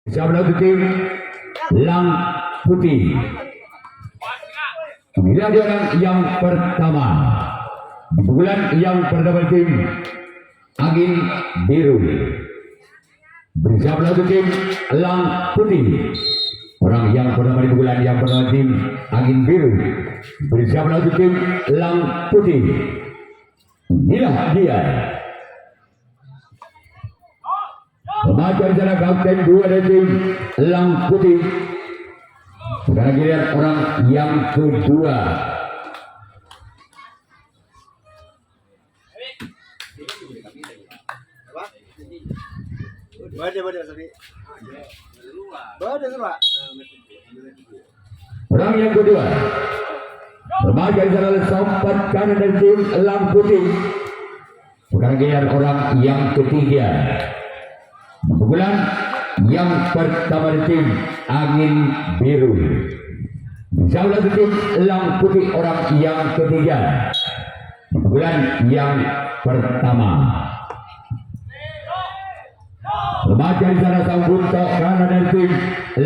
Sebelah tim Lang Putih. Inilah dia yang pertama. Di bulan yang pertama tim Angin Biru. Bersama tim Lang Putih. Orang yang pertama di bulan yang pertama tim Angin Biru. Bersama tim Lang Putih. Inilah dia. Remaja di sana kapten 2 dari tim Lang Putih. Sekarang giliran orang yang kedua. Orang yang kedua. Remaja di sana sompat kanan dari tim Lang Putih. Sekarang giliran orang yang ketiga. Bulan yang pertama di tim Angin Biru. Jauh tim Lang Putih orang yang ketiga. Bulan yang pertama. Remaja di sana sambut kanan dari tim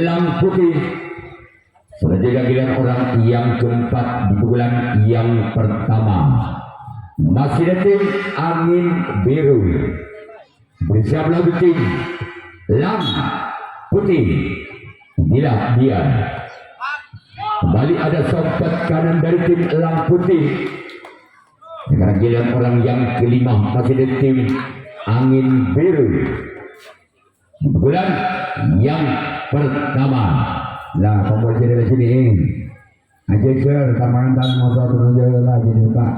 Lang Putih. Selanjutnya giliran orang yang keempat di bulan yang pertama. Masih di tim Angin Biru. Bersiaplah tim Lang Putih. Inilah dia. Kembali ada sompat kanan dari tim Lang Putih. Sekarang giliran orang yang kelima masih di tim Angin Biru. Bulan yang pertama. Lah, pembuat jadi di sini. Aja sir, tamangan motor terus jalan lagi nih Pak.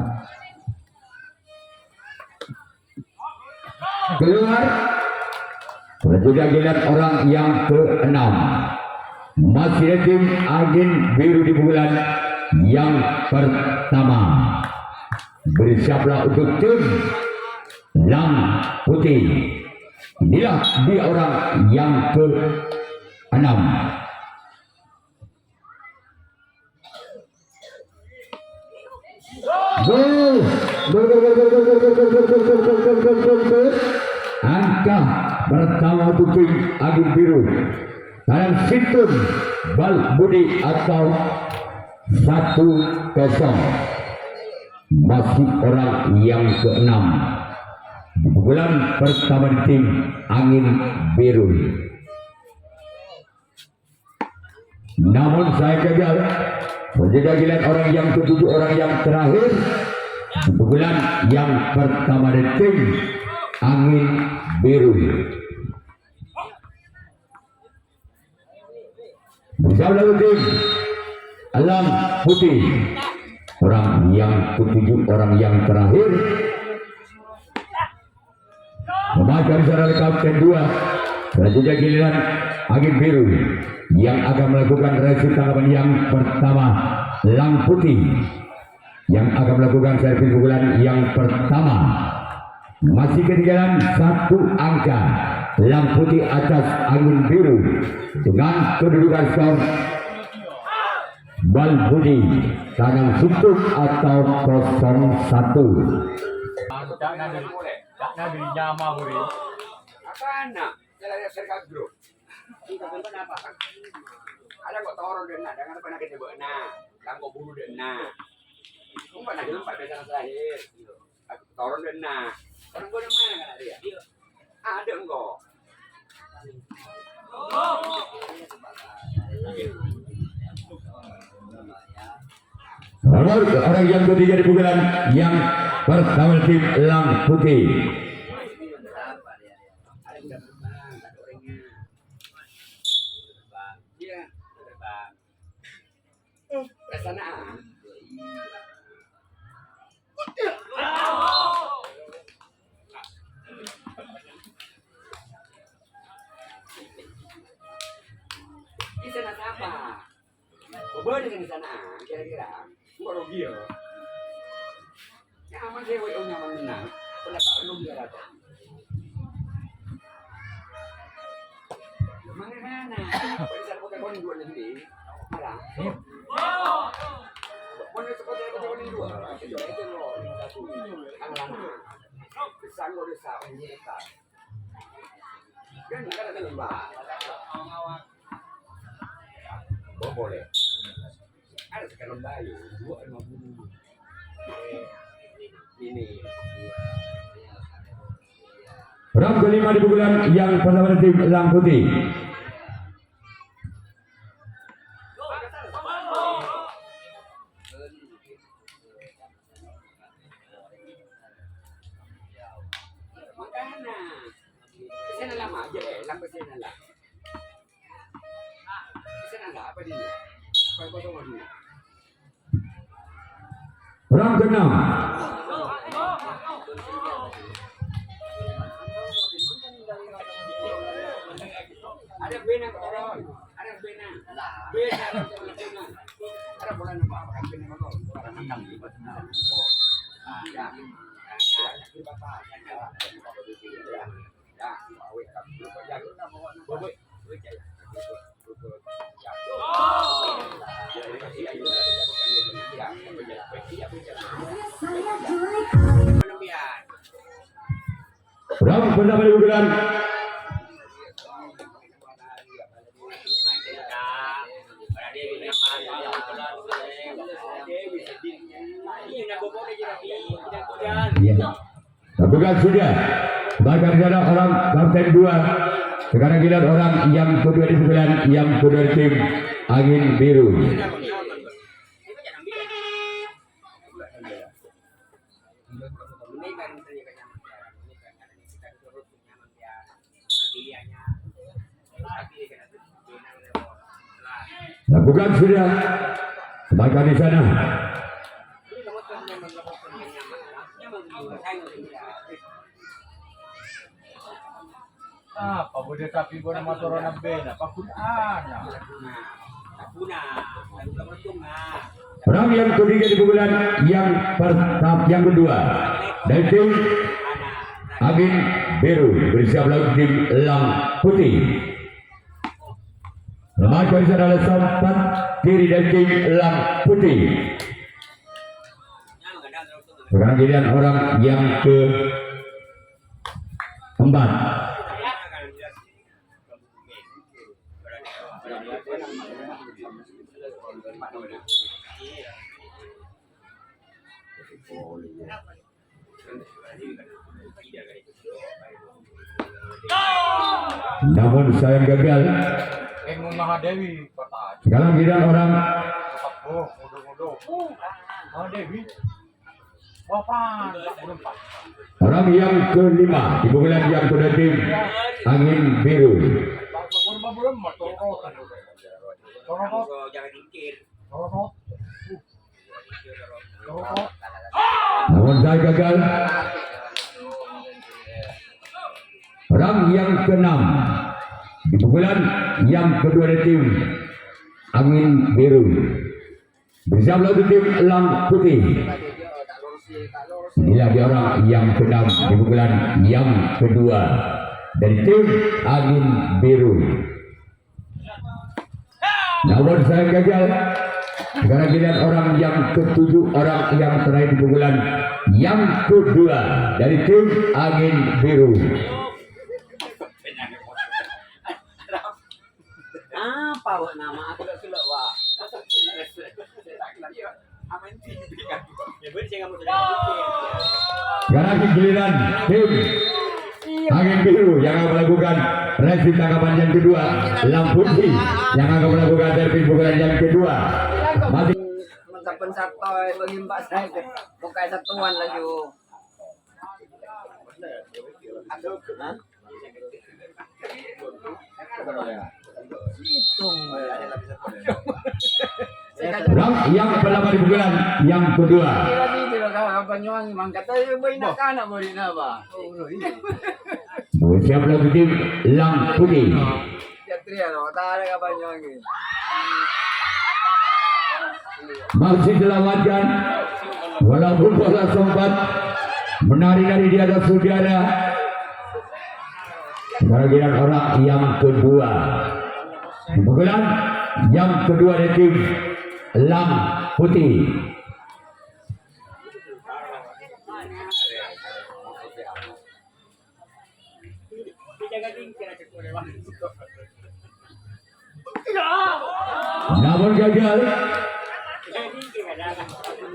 Keluar. Sudah giliran orang yang ke-6. Masih tim Angin Biru di bulan yang pertama. Bersiaplah untuk tim Lang Putih. Inilah dia orang yang ke-6. Angka pertama untuk tim Angin Biru dalam situn bal budi atau 1-0. Masih orang yang ke-6. Bulan pertama di tim Angin Biru. Namun saya gagal. Menjadi giliran orang yang ke-7, orang yang terakhir. Bulan yang pertama di tim Angin Biru. Bersama tim Lang Putih. Orang yang ke-7, orang yang terakhir. Memakai secara kapten 2. Selanjutnya giliran Angin Biru yang akan melakukan reaksi tanggapan yang pertama. Lang Putih yang akan melakukan servis pukulan yang pertama. Masih ketinggalan 1 angka. Lang Putih atas Angin Biru dengan kedudukan skor bal budi tangan sutuk atau 0-1. Ada kok toro dena, dengan apa nak kita beuna, kan kok bulu dena. Kung pernah gelem pada sana terakhir. Toro dena. Orang gua mana kan ada ya? Ada enggak? Orang yang ketiga di pukulan yang pertama tim Lang Putih. Kesana. Di sana apa? Bobo dengan di sana kira-kira. Gua rugi ya. Nyaman sih WO nyaman menang. Pendapat lu dia ada. Mana? Bisa pakai bon dua nanti. Marah. Bon seperti apa bon dua? Itu loh. Anglan. Pisang gua desa ini tak. Kan ada lembah. Oh, boleh. Ada sekarang bayu, 250. Ini. Round kelima di pukulan yang pertama tim Elang Putih. Makanya. Kesana lama aja deh, lambat kesana lah. Kesana lah apa dia? Apa kosong dulu? Round keenam. Ada bena kotoran, ada bena. Bena ada bena. Ada bola nama apa kan bena kotor? Bola menang di mana? Ah, ya. Ya, di bapak. Ya, ya. Ya, awet kan. Ya, kita bawa nama. Boy. Boy ya. Round pertama di pukulan bukan sudah. Bahkan ada orang kapten 2. Sekarang kita orang yang kedua di pukulan yang kedua tim Angin Biru. Bukan sudah. Bahkan di sana. Apa boleh tapi boleh motor na bena pakunana. Orang yang ketiga di pukulan yang pertama yang kedua dari tim Angin Biru bersiap lawan tim Elang Putih. Remaja di sana adalah sempat kiri dari tim Elang Putih. Sekarang giliran orang yang keempat. Namun sayang gagal. Mahadewi kota. Sekarang giliran orang Mudo. Mahadewi. Wapan, berempat. orang yang kelima di pukulan yang kedua tim Angin Biru. Berempat torotan. Jangan dikir. Torot. Namun saya gagal. Orang yang keenam di pukulan yang kedua dari tim Angin Biru. Bersiap lawan tim Elang Putih. Inilah dia orang yang keenam di pukulan yang kedua dari tim Angin Biru. Namun saya gagal. Sekarang giliran orang yang ketujuh, orang yang terakhir di pukulan yang kedua dari tim Angin Biru. Apa wak nama aku tak sulit wak. Sekarang giliran tim Angin Biru yang akan melakukan resi tangkapan yang kedua. Elang Putih yang akan melakukan servis pukulan yang kedua. Masih Mentapun satoy mengimbas saya bukan satuan lagi. Round yang pertama di pukulan yang kedua. Siap lagu tim Elang Putih. Masih dilawankan walaupun bola sempat menari dari di atas udara. Sekarang orang yang kedua di pukulan yang kedua dari tim Elang Putih. namun gagal.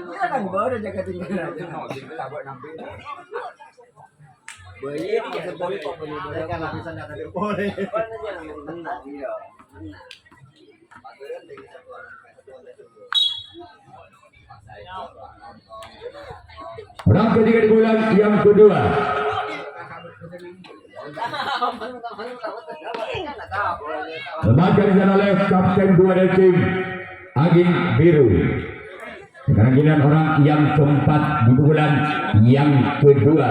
Dia kan baru jaga tinggal. Boleh, maksud boleh kok boleh kan lapisan yang ada boleh. Menang dia. Orang ketiga di bulan yang kedua. Remaja dijalan oleh kapten 2 dari tim Angin Biru. Sekarang giliran orang yang keempat di bulan yang kedua.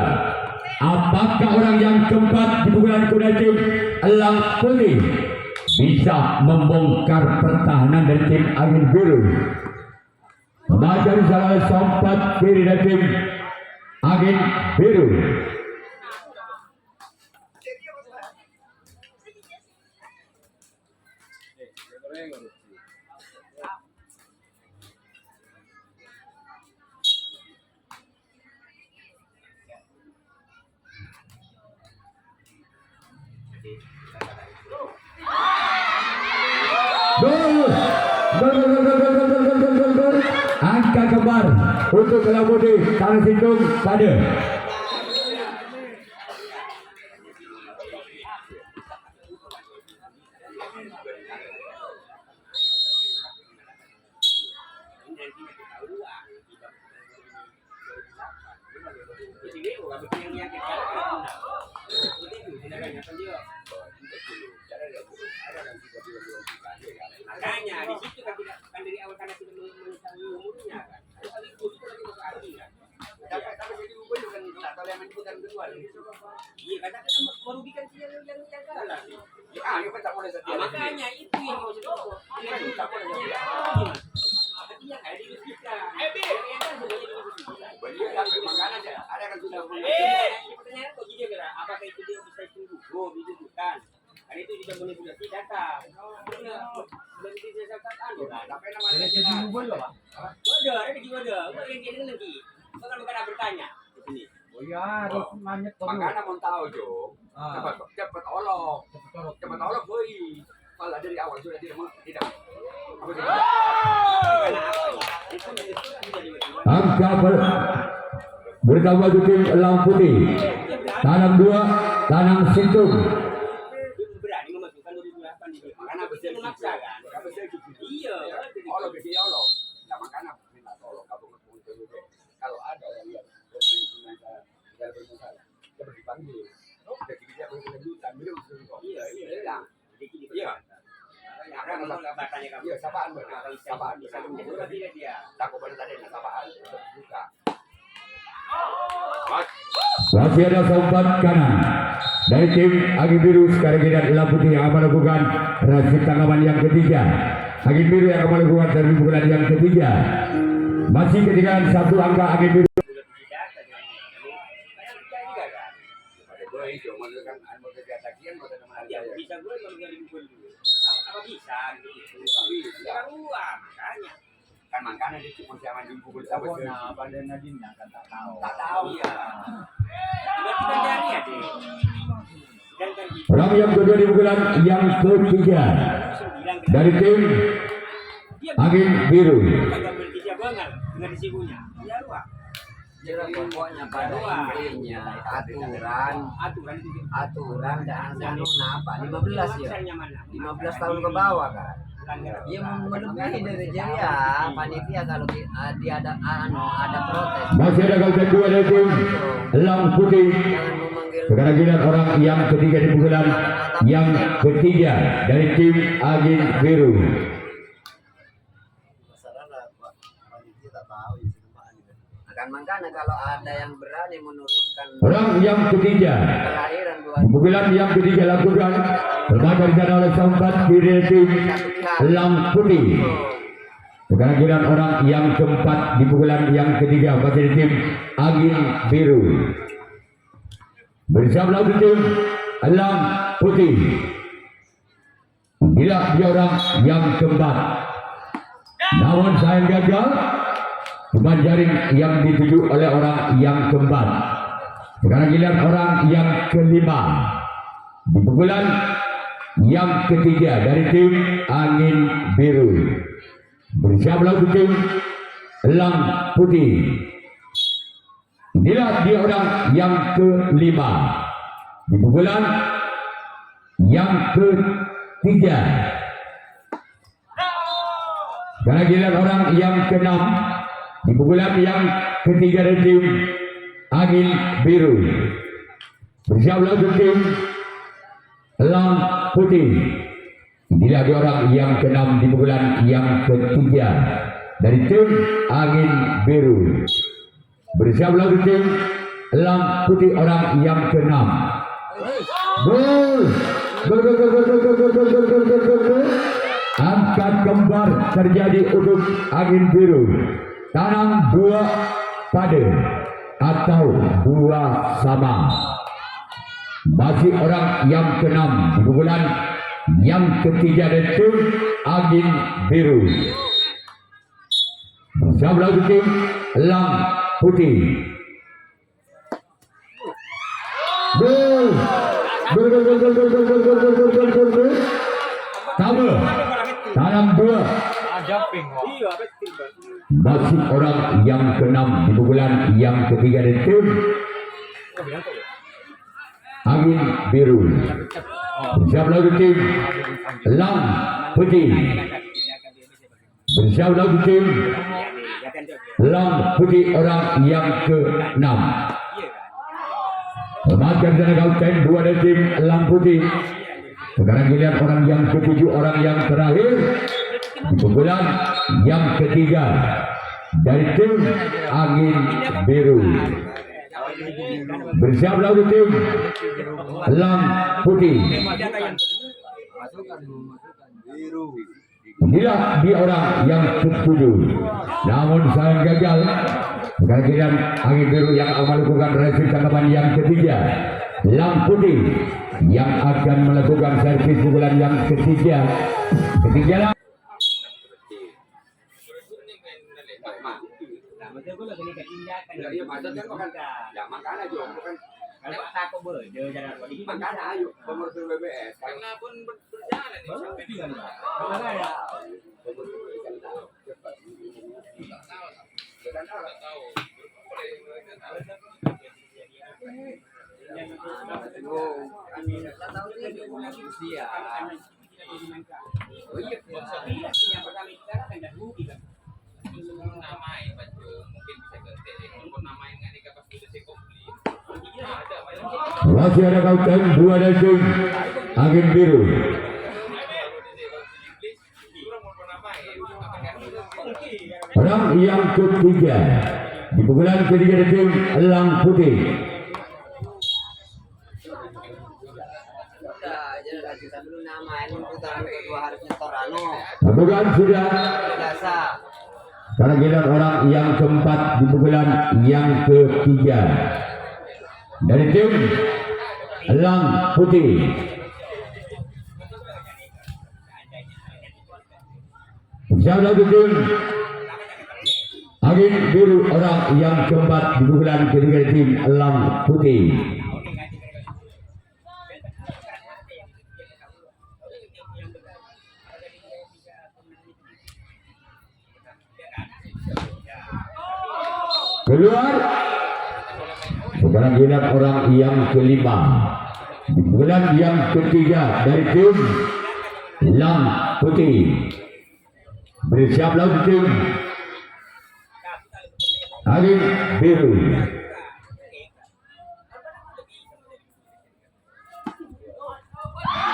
Apakah orang yang keempat di bulan kedua tim Elang Putih bisa membongkar pertahanan dari tim Angin Biru? Remaja dijalan oleh sompat kiri dari tim Angin Biru. Gol. Angka kembar untuk Elang Putih Tanah Situng pada makanya di situ kan tidak kan dari awal karena tidak mengetahui umurnya kan. Kalau itu lagi masuk arti kan. Tapi jadi ubah juga kan kalau yang menentukan kedua. Iya karena kita merugikan yang kalah. Ya, ini kan tak boleh setia. Makanya itu yang mau sebut. Ini kan tak boleh setia. Artinya kayak di kita. Yang kan sebenarnya di kita. Beliau dapat makan aja. Ada kan sudah. Pertanyaan kok gini kira, apakah itu dia bisa tunggu? Oh, itu bukan. Karena itu juga manipulasi data. Manipulasi data kan. Tapi namanya kita bodoh, Pak. Bodoh, ada di bodoh. Enggak yang gini lagi. Bukan bertanya di sini. Oh iya, harus manyet dulu. Makanya mau tahu, Jo. Cepat olok. Cepat olok, boy. Kalau dari awal sudah tidak apa sih? angka bertambah di tim Elang Putih. Tanam 2, Tanam Situng. Berani memasukkan 2008 di makanya besar memaksa kan. Iya, olok ke dia olok. Nah, makanya minta tolong kamu untuk kalau ada yang tidak bermasalah, dapat dipanggil. Jadi dia berkelanjutan, beliau iya. Iya. Karena kalau katanya kamu, iya, sapaan bisa menurut dia. Takut pada tadi sapaan buka. Masih ada sompat kanan dari tim Angin Biru. Sekarang giliran Elang Putih yang akan melakukan rasit tanggapan yang ketiga. Angin Biru yang akan melakukan dari bulan yang ketiga. Masih ketinggalan 1 angka Angin Biru. Bisa gue kalau nggak dibukul dulu. Apa bisa? Sekarang uang makanya. Kan makanya dia cuma zaman dibukul sama dia. Nah, pada Nadine kan tak tahu. Tak tahu ya. Tiba-tiba jari ya deh. Dan kan gitu. Orang yang kedua di bulan yang ketiga dari tim Angin Biru. Kagak bertiga banget dengan disikunya. Ya lu ah. Jadi pokoknya pada intinya aturan dan apa 15 ya 15 tahun ke bawah kan ya melebihi dari jadi ya panitia kalau dia ada protes Masih ada kapten 2 dari tim Elang Putih. jangan memanggil Sekarang giliran orang yang ketiga di bulan yang ketiga dari tim Angin Biru. akan makanya kalau ada yang berani menurunkan Orang yang ketiga kelahiran buat di bulan yang ketiga lakukan berbaca di sana oleh sompat kiri dari tim Elang Putih. Sekarang giliran orang yang keempat di bulan yang ketiga berbaca di tim Angin Biru. Bersama lawan tim Elang Putih. Bila dia orang yang keempat, namun sayang gagal. Cuman jaring yang dituju oleh orang yang keempat. Sekarang giliran orang yang kelima di pukulan yang ketiga dari tim Angin Biru. Bersiap lawan tim Elang Putih. Inilah dia orang yang kelima. Di pukulan yang ketiga. Sekarang giliran orang yang keenam. Di pukulan yang ketiga dari tim Angin Biru. Bersiap lawan tim Elang Putih. Inilah dia orang yang keenam di pukulan yang ketiga dari tim Angin Biru. Bersiap lawan tim Elang Putih orang yang keenam. Gol. Angkat kembar terjadi untuk Angin Biru. Tanam dua pada atau dua sama. Masih orang yang keenam di pukulan yang ketiga dari tim Angin Biru. Bersiap lawan tim Elang Putih. Gol. Sama. Tanam dua. Jumping. Masih orang yang keenam di pukulan yang ketiga dari tim Angin Biru. Bersiap lawan tim Elang Putih. Bersiap lawan tim Elang Putih orang yang keenam. Lepaskan sana kautan dua dari tim Elang Putih. Sekarang giliran orang yang ketujuh, orang yang terakhir di pukulan yang ketiga dari tim Angin Biru. Bersiap lawan tim Elang Putih. Inilah dia orang yang ketujuh. Namun sayang gagal. Sekarang giliran Angin Biru yang melakukan servis tangkapan yang ketiga. Elang Putih yang akan melakukan servis pukulan yang ketiga. Ketiga. Iya, maksudnya bukan. Ya makanya juga bukan. Kalau takut berde jangan bagi Makanya ayo pemurus BBS. Karena pun berjalan nih sampai di sana. Kalau ada Namai baju mungkin bisa ganti. Kalau namai nggak dikasih sudah saya komplit. Masih ada kautan dua dari tim Angin Biru. Orang yang ketiga di pukulan ketiga dari tim Elang Putih. Pukulan sudah. Karena giliran orang yang keempat di pukulan yang ketiga dari tim Elang Putih. Bersiap lawan tim Angin Biru orang yang keempat di pukulan ketiga dari tim Elang Putih. Keluar. Sekarang giliran orang yang kelima di bulan yang ketiga dari tim Elang Putih. Bersiap lawan tim Angin Biru.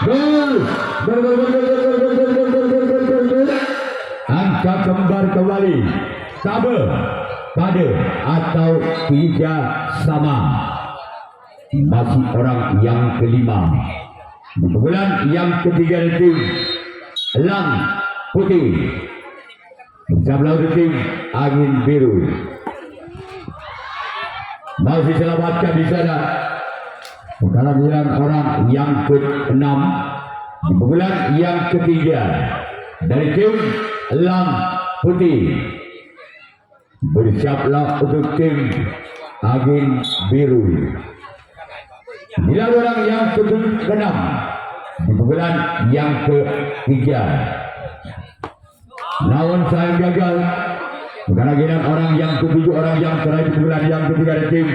Gol. Angka kembar kembali. Sama pada atau tiga sama. Masih orang yang kelima di pukulan yang ketiga dari tim Elang Putih. Bersiap lawan tim Angin Biru. Masih selamatkan di sana. Sekarang giliran orang yang ke-6 di pukulan yang ketiga dari tim Elang Putih. Bersiaplah untuk tim Angin Biru. Inilah orang yang ke-6 di pukulan yang ketiga. Namun sayang gagal. Karena giliran orang yang ketujuh, orang yang terakhir di pukulan yang ketiga dari tim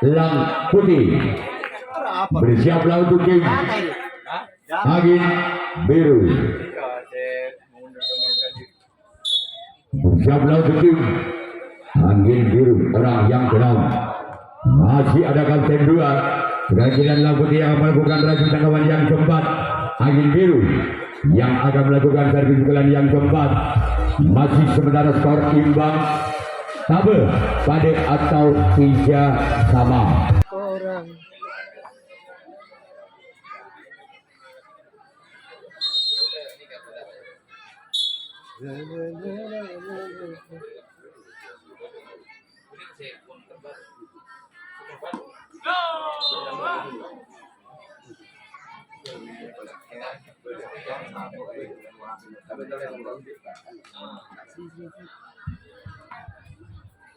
Elang Putih. Bersiaplah untuk tim Angin Biru. Bersiaplah untuk tim Angin Biru, orang yang keenam. Masih ada kapten 2. Kerajinan Elang Putih yang melakukan rajin tangkapan yang keempat. Angin Biru yang akan melakukan servis pukulan yang keempat. Masih sementara skor imbang, tabel pada atau 3 sama.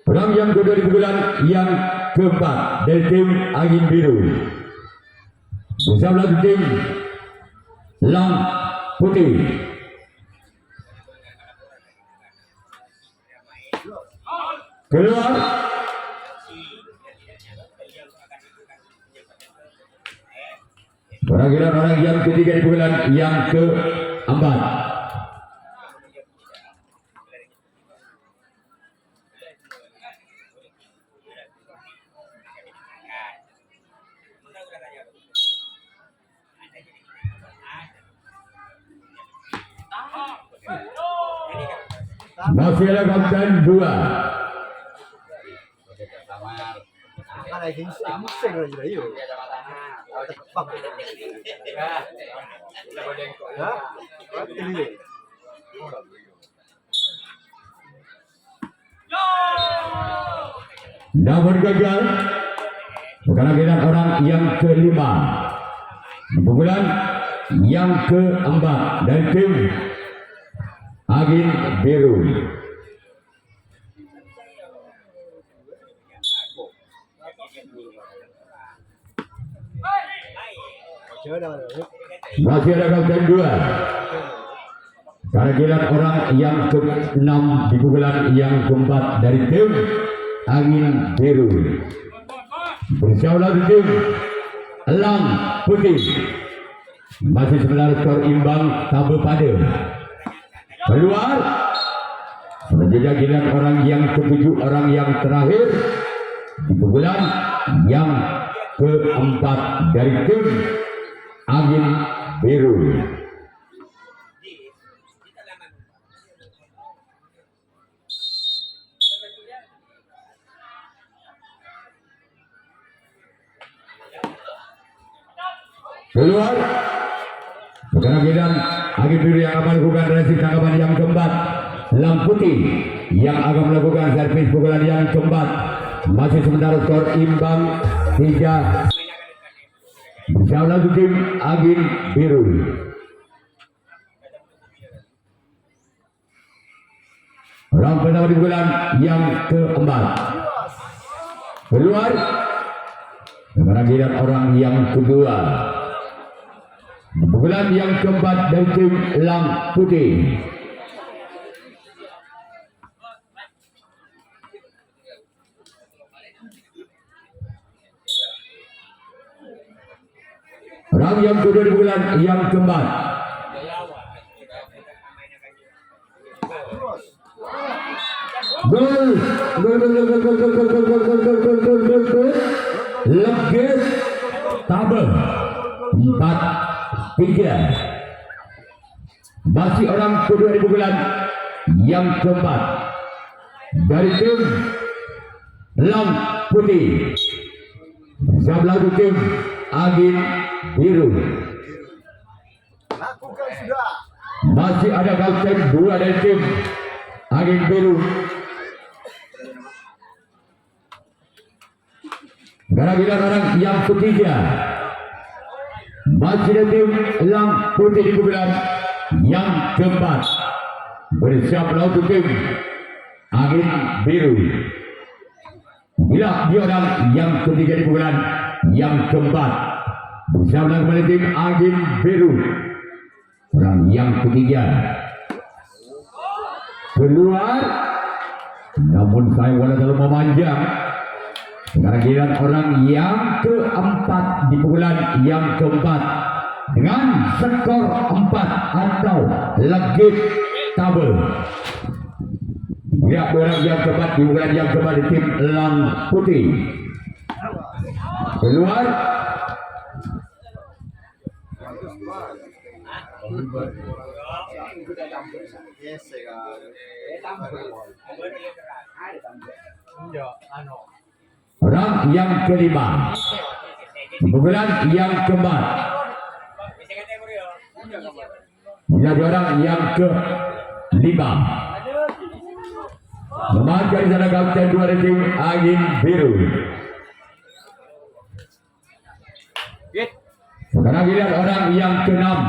Orang yang kedua di bulan yang keempat dari tim Angin Biru. Bersama tim Elang Putih. Keluar. Perwakilan orang yang ketiga di bulan yang keempat. Masih ada kapten 2. Namun gagal. Sekarang kita orang yang kelima. Pukulan yang keempat dari tim Angin Biru. Masih ada kapten 2. Karena giliran orang yang ke-6 di pukulan yang keempat dari tim Angin Biru. Bersama tim Elang Putih. Masih sebenarnya skor imbang, tabel pada. Keluar. Selanjutnya giliran orang yang ke-7, orang yang terakhir di pukulan yang keempat dari tim Angin Biru. Keluar. Sekarang giliran Angin Biru yang akan melakukan reaksi tangkapan yang keempat. Elang Putih yang akan melakukan servis pukulan yang keempat. Masih sementara skor imbang 3. Bersama tim Angin Biru. Orang pertama di bulan yang keempat. Keluar. Sekarang giliran orang yang kedua. Bulan yang keempat dari tim Elang Putih. Orang yang kedua di bulan yang keempat. Gol. Legit tabel 4-3. Masih orang kedua di bulan yang keempat dari tim Elang Putih. Sebelah tim Angin Biru. Masih ada kapten 2 dari tim Angin Biru. Gara-gara orang yang ketiga. Masih ada tim Elang Putih di bulan yang keempat. Bersiaplah untuk tim Angin Biru. Bila dia orang yang ketiga di bulan yang keempat bersama kembali tim angin biru. Orang yang ketiga keluar, namun saya walau terlalu memanjang. Sekarang giliran orang yang keempat di pukulan yang keempat dengan skor 4 atau legit tabel. Ya, orang yang keempat di pukulan yang keempat di tim Elang Putih. Keluar. Orang yang kelima di pukulan yang keempat. Menjadi orang yang kelima. Memakai sana kapten 2 tim angin biru. Sekarang lihat orang yang keenam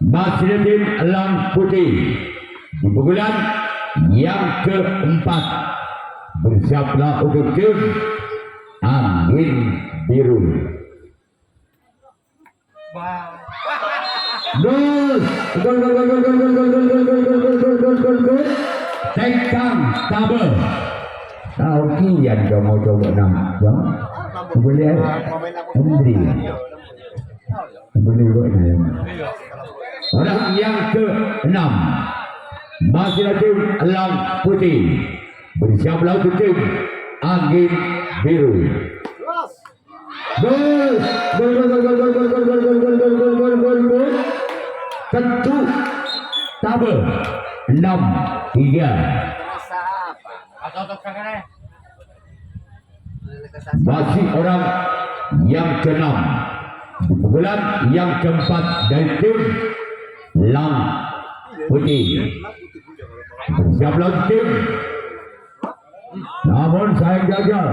masih di tim Elang Putih di pukulan yang keempat. Bersiaplah untuk tim angin biru. Gol. Tekang tabel. Tahu kian kau mau coba nama, jom. Boleh. Hendri. Boleh buat ni. Orang yang ke-6 masih tim Elang Putih. Bersiaplah untuk tim angin biru. Gol. Tentu tabel 6-3. Masih orang yang ke-6 di pukulan yang keempat dari tim Elang Putih. Bersiaplah tim. Namun saya gagal.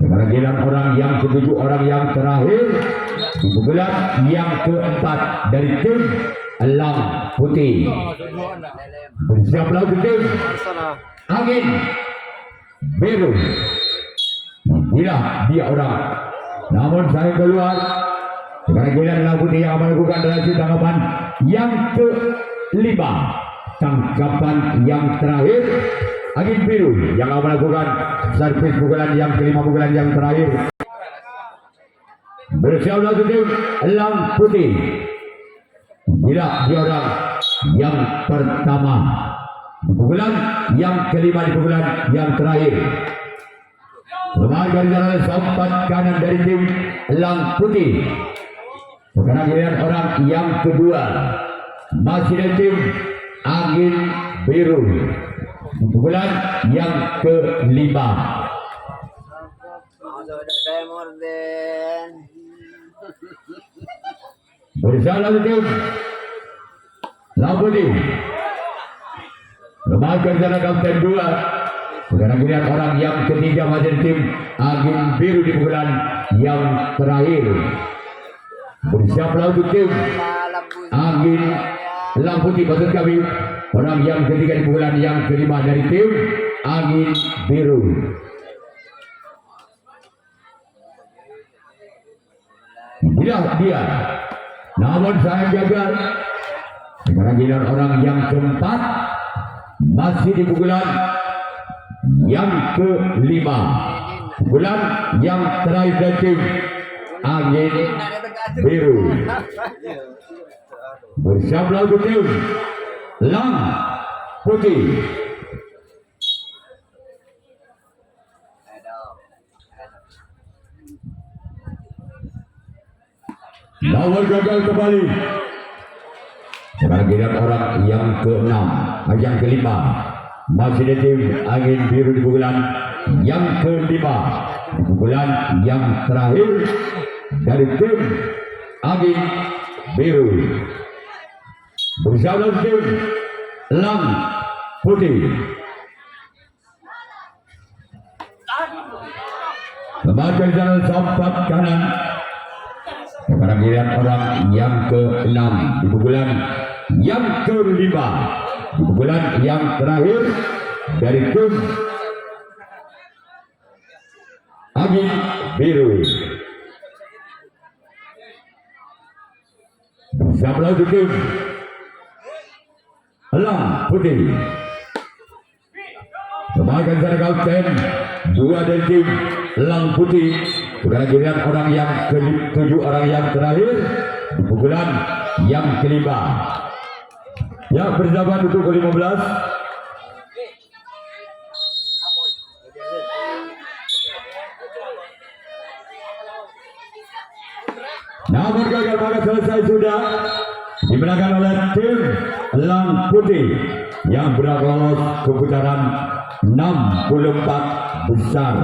Sekarang giliran orang yang ke-7, orang yang terakhir di pukulan yang keempat dari tim Elang Putih. Bersiaplah tim angin biru. Bila dia orang, namun saya keluar. Sekarang giliran Elang Putih yang melakukan relasi tangkapan yang ke-5. Tangkapan yang terakhir angin biru yang akan melakukan servis pukulan yang ke-5, pukulan yang terakhir. Bersiaplah tim Elang Putih. Bila dia orang yang pertama di pukulan yang ke-5, di pukulan yang terakhir. Lemah dari jalan sempat kanan dari tim Elang Putih. Sekarang giliran orang yang kedua masih dari tim angin biru di pukulan yang ke-5. Bersalah tim Elang Putih. Lemahkan sana kapten 2. Sekarang giliran orang yang ketiga masih tim angin biru di pukulan yang terakhir. Bersiaplah untuk tim angin Elang Putih. Maksud kami orang yang ketiga di pukulan yang ke-5 dari tim angin biru. Bila dia, namun saya gagal. Sekarang giliran orang yang keempat masih di pukulan yang ke-5, pukulan yang terakhir dari tim angin biru. Bersiaplah untuk tim Elang Putih. Lawan gagal kembali. Sekarang giliran orang yang ke-6, yang ke-5 masih di tim angin biru di pukulan yang ke-5, di pukulan yang terakhir dari tim angin biru. Bersama tim Elang Putih. Lembaga jalan sampat kanan. Sekarang giliran orang yang ke-6 di pukulan yang ke-5, di pukulan yang terakhir dari tim angin biru. yang berlaku tim Elang Putih. Kembalikan sana kapten dua dari tim Elang Putih. Sekarang giliran orang yang ketujuh, orang yang terakhir di pukulan yang kelima. Ya, persiapan untuk ke-15. Namun gagal, maka selesai sudah dimenangkan oleh tim Elang Putih yang berhak lolos ke putaran 64 besar.